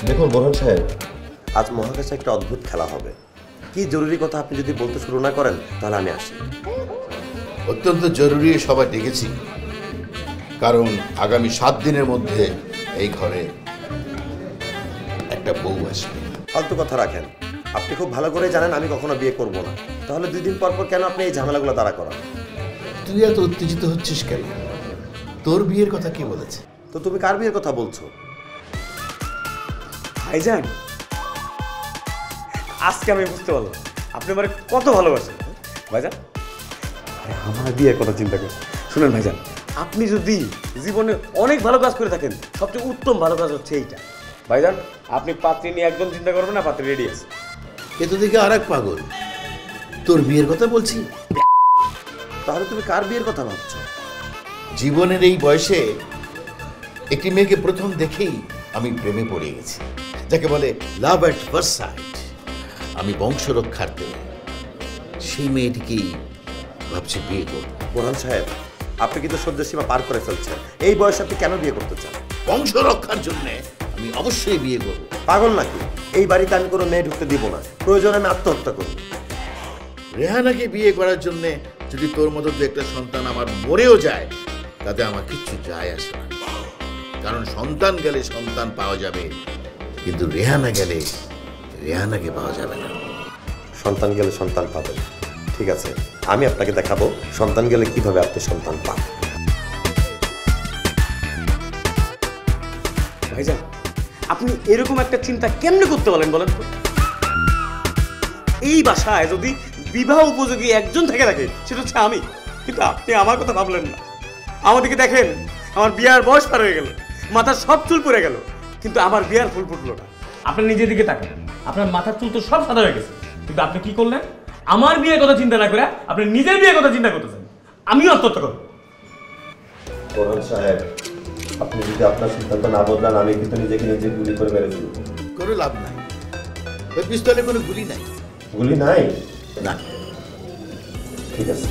দেখুন বোরহান সাহেব, আজ মহাকাশে একটা অদ্ভুত খেলা হবে। কি জরুরি কথা আপনি যদি বলতে শুরু না করেন তাহলে আমি আসি। অত্যন্ত জরুরি সবাই ডেকেছি, কারণ আগামী 7 দিনের মধ্যে এই ঘরে একটা বউ আসবে। ফালতু কথা রাখেন। আপনি খুব ভালো করে জানেন আমি কখনো বিয়ে করব না। তাহলে 2 দিন পর পর কেন আপনি এই ঝামেলাগুলো দাঁড়া করান? তুই এত উত্তেজিত হচ্ছিস কেন? তোর বিয়ের কথা কে বলেছে? তো তুমি কার বিয়ের কথা বলছো? ভাইজান, আজকে আমি বুঝতে পারলাম আপনি আমার কত ভালোবাসেন। ভাইজান, আমার বিয়ের কথা চিন্তা করেন। শুনেন ভাইজান, আপনি যদি জীবনে অনেক ভালো কাজ করে থাকেন, সবচেয়ে উত্তম ভালো কাজ হচ্ছে এইটা। ভাইজান, আপনি পাত্রী নিয়ে একদম চিন্তা করবেন না, পাত্রী রেডি আছে। এ তো দেখে আর এক পাগল তোর বিয়ের কথা বলছি। তাহলে তুমি কার বিয়ের কথা ভাবছো? জীবনের এই বয়সে একটি মেয়েকে প্রথম দেখেই আমি প্রেমে পড়ে গেছি, যাকে বলে লাভ অ্যাট ফার্স্ট সাইট। আমি বংশ রক্ষার্থে সেই মেয়েটিকেই ভাবছি বিয়ে করব। বোরহান সাহেব, আপনি কিন্তু সহ্য সীমা পার করে ফেলছেন। এই বয়সে আপনি কেন বিয়ে করতে চান? বংশ রক্ষার জন্য আমি অবশ্যই বিয়ে করব। পাগল নাকি? এই বাড়িতে আমি কোনো মেয়ে ঢুকতে দিব না। প্রয়োজনে আমি আত্মহত্যা করব। রেহানাকে বিয়ে করার জন্য যদি তোর মতো দু একটা সন্তান আমার মরেও যায়, তাতে আমার কিচ্ছু যায় আসে না। কারণ সন্তান গেলে সন্তান পাওয়া যাবে, কিন্তু রেহানা গেলে রেহানাকে পাওয়া যাবে না। সন্তান গেলে সন্তান পাবেন, ঠিক আছে। আমি আপনাকে দেখাবো সন্তান গেলে কিভাবে আপনি সন্তান পান। ভাইজান, আপনি এরকম একটা চিন্তা কেমনে করতে পারেন বলেন তো? এই বাসায় যদি বিবাহ উপযোগী একজন থেকে থাকে সেটা হচ্ছে আমি, কিন্তু আপনি আমার কথা ভাবলেন না। আমাদেরকে দেখেন, আমার বিয়ার বয়স পার হয়ে গেল, মাথার সব চুল পড়ে গেল, কিন্তু আমার বিয়ার ফুল ফুটলো না। আপনার নিজের দিকে তাকান, আপনার মাথার চুল তো সব সাদা হয়ে গেছে, কিন্তু আপনি কি করলেন? আমার বিয়ের কথা চিন্তা না করে আপনি নিজের বিয়ের কথা চিন্তা করতেছেন। আমিও আত্মহত্যা করব। বোরহান সাহেব, আপনি যদি আপনার সিদ্ধান্ত না বদলান আমি কিন্তু নিজেকে নিজে গুলি করে মেরে ফেলব। কোনো লাভ নাই, ওই পিস্তলে কোনো গুলি নাই। গুলি নাই? না। ঠিক আছে।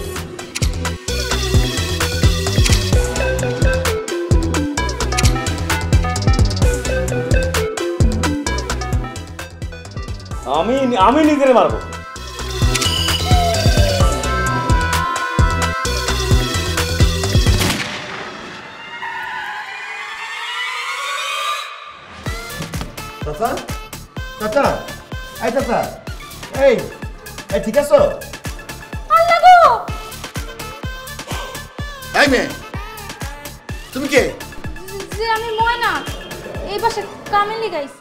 আমি নিজের মারবো। চাচা, চাচা, এই চাচা, এই এই ঠিক আছো? এই মেয়ে, তুমি কে? যে আমি ময়না, এই বাসে কামে লিগাইছি।